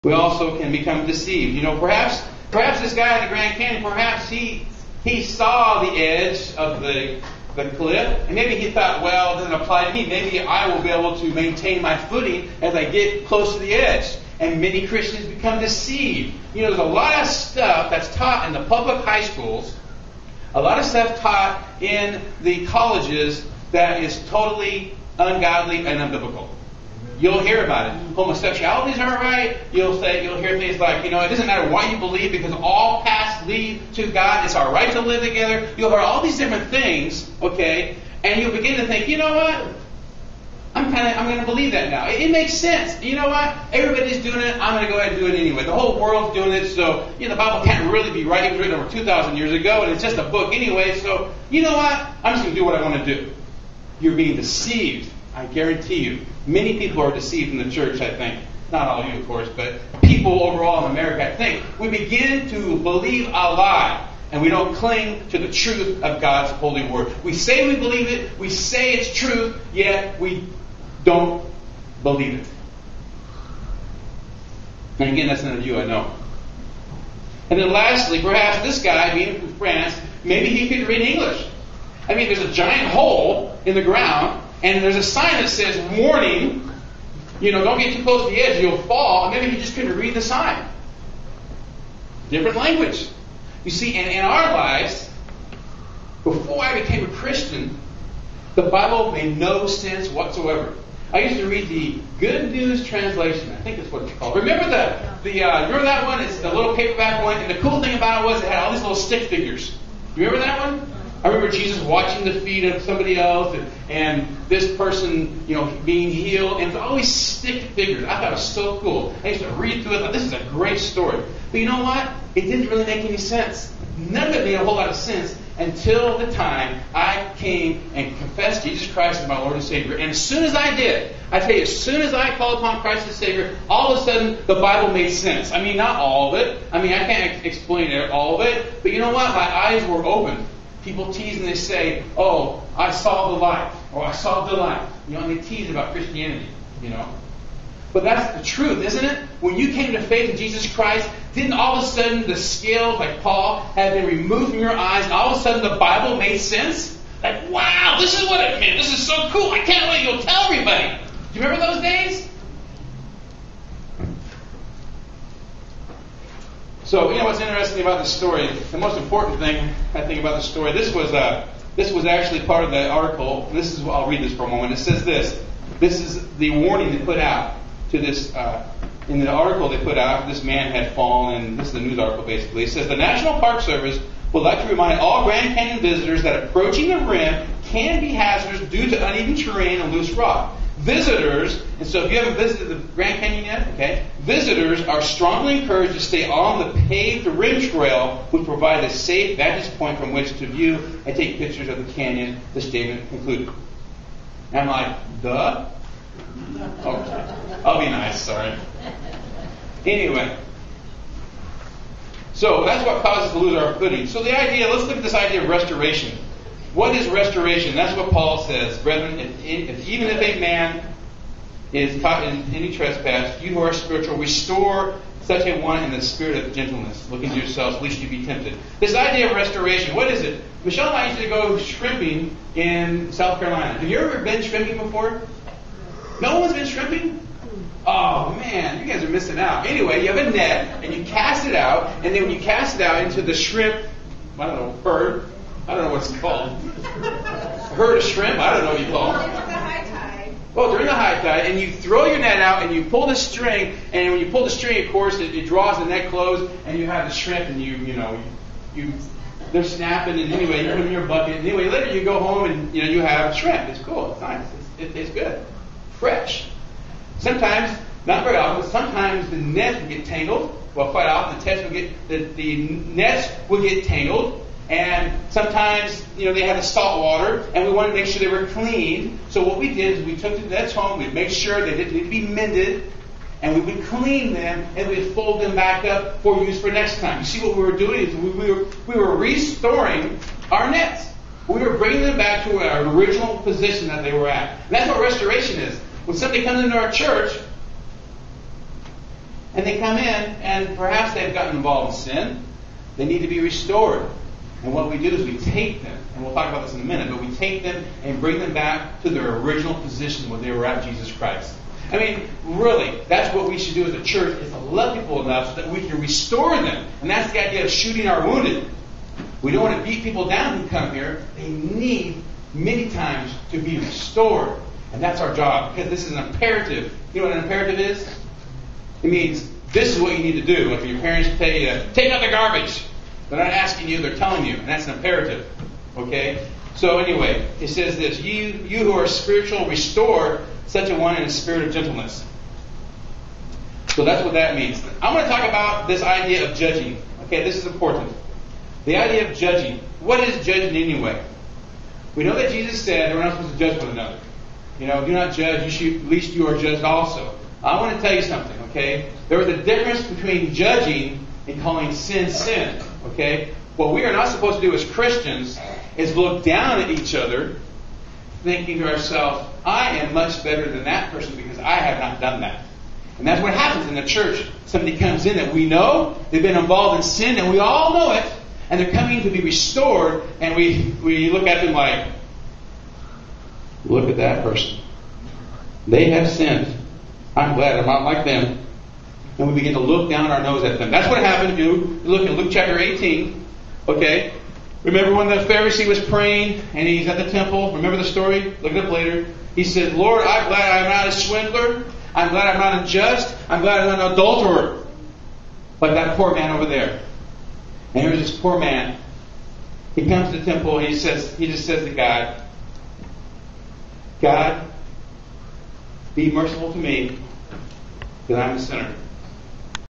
We also can become deceived. Perhaps this guy in the Grand Canyon, perhaps he saw the edge of the cliff, and maybe he thought, well, it doesn't apply to me. Maybe I will be able to maintain my footing as I get close to the edge. And many Christians become deceived. There's a lot of stuff that's taught in the public high schools, a lot of stuff taught in the colleges that is totally ungodly and unbiblical. You'll hear about it. Homosexuality is all right. You'll hear things like, it doesn't matter what you believe because all paths lead to God. It's our right to live together. You'll hear all these different things, okay? And you'll begin to think, you know what? I'm going to believe that now. It makes sense. You know what? Everybody's doing it. I'm going to go ahead and do it anyway. The whole world's doing it, so the Bible can't really be right. It was written over 2,000 years ago, and it's just a book anyway. So you know what? I'm just going to do what I want to do. You're being deceived. I guarantee you. Many people are deceived in the church, I think. Not all of you, of course, but people overall in America, I think. We begin to believe a lie, and we don't cling to the truth of God's holy word. We say we believe it. We say it's truth, yet we don't believe it. And again, that's none of you, I know. And then lastly, perhaps this guy, being from France, maybe he could read English. There's a giant hole in the ground, and there's a sign that says, warning, don't get too close to the edge, you'll fall. And maybe he just couldn't read the sign. Different language. You see, in our lives, before I became a Christian, the Bible made no sense whatsoever. I used to read the Good News Translation. I think that's what it's called. Remember remember that one? It's the little paperback one. And the cool thing about it was it had all these little stick figures. You remember that one? I remember Jesus watching the feet of somebody else and this person, being healed. And it's always stick figures. I thought it was so cool. I used to read through it. I thought, this is a great story. But you know what? It didn't really make any sense. None of it made a whole lot of sense until the time I came and confessed Jesus Christ as my Lord and Savior. And as soon as I did, I tell you, as soon as I called upon Christ as Savior, all of a sudden the Bible made sense. Not all of it. I can't explain all of it. But you know what? My eyes were open. People tease and they say, oh, I saw the light, or I saw the light. And they tease about Christianity, But that's the truth, isn't it? When you came to faith in Jesus Christ, didn't all of a sudden the scales, like Paul, have been removed from your eyes, and all of a sudden the Bible made sense? Like, wow, this is what it meant. This is so cool. I can't wait. You'll tell everybody. Do you remember those days? So, what's interesting about the story, the most important thing, I think, about the story, this was actually part of the article. I'll read this for a moment. It says this. This is the warning they put out to this, in the article they put out, this man had fallen. This is the news article, basically. It says, the National Park Service would like to remind all Grand Canyon visitors that approaching the rim can be hazardous due to uneven terrain and loose rock. Visitors, and so if you haven't visited the Grand Canyon yet, okay, visitors are strongly encouraged to stay on the paved rim trail, which provides a safe vantage point from which to view and take pictures of the canyon, the statement concluded. And I'm like, duh? Okay. I'll be nice, sorry. Anyway. So that's what causes us to lose our footing. So the idea, let's look at this idea of restoration. What is restoration? That's what Paul says. Brethren, even if a man is caught in any trespass, you who are spiritual, restore such a one in the spirit of gentleness, looking to yourselves, lest you be tempted. This idea of restoration, what is it? Michelle and I used to go shrimping in South Carolina. Have you ever been shrimping before? No one's been shrimping? Oh man, you guys are missing out. Anyway, you have a net and you cast it out, and then when you cast it out into the shrimp, herd, I don't know what it's called. Herd of shrimp, I don't know what you call it. During the high tide. Well, during the high tide, and you throw your net out and you pull the string, and when you pull the string, of course, it draws the net closed, and you have the shrimp, and they're snapping, and anyway, you put them in your bucket, and anyway, later you go home and you have shrimp. It's cool, it's nice, it's good, fresh. Sometimes, not very often, but sometimes the nets will get tangled. Well, quite often the nets will get tangled. And sometimes, they had the salt water, and we wanted to make sure they were cleaned. So what we did is we took the nets home, we'd make sure they didn't need to be mended, and we would clean them, and we'd fold them back up for use for next time. You see what we were doing is we were restoring our nets. We were bringing them back to our original position that they were at. And that's what restoration is. When somebody comes into our church, And they come in, and perhaps they've gotten involved in sin. They need to be restored. And what we do is we take them, and we'll talk about this in a minute, but we take them and bring them back to their original position where they were at Jesus Christ. I mean, really, that's what we should do as a church, is to love people enough so that we can restore them. And that's the idea of shooting our wounded. We don't want to beat people down who come here. They need, many times, to be restored. And that's our job, because this is an imperative. You know what an imperative is? It means this is what you need to do. Like when your parents tell you to take out the garbage. They're not asking you, they're telling you. And that's an imperative. Okay? So anyway, it says this. You who are spiritual, restore such a one in a spirit of gentleness. So that's what that means. I'm going to talk about this idea of judging. Okay, this is important. The idea of judging. What is judging anyway? We know that Jesus said that we're not supposed to judge one another. You know, do not judge, lest you are judged also. I want to tell you something, okay? There is a difference between judging and calling sin, sin. Okay? What we are not supposed to do as Christians is look down at each other, thinking to ourselves, I am much better than that person because I have not done that. And that's what happens in the church. Somebody comes in that we know, they've been involved in sin, and we all know it, and they're coming to be restored, and we look at them like, look at that person. They have sinned. I'm glad I'm not like them. And we begin to look down our nose at them. That's what happened if you look at Luke chapter 18. Okay? Remember when the Pharisee was praying and he's at the temple? Remember the story? Look it up later. He said, Lord, I'm glad I'm not a swindler. I'm glad I'm not unjust. I'm glad I'm not an adulterer. Like that poor man over there. And here's this poor man. He comes to the temple and he just says to God, God, be merciful to me, that I'm a sinner.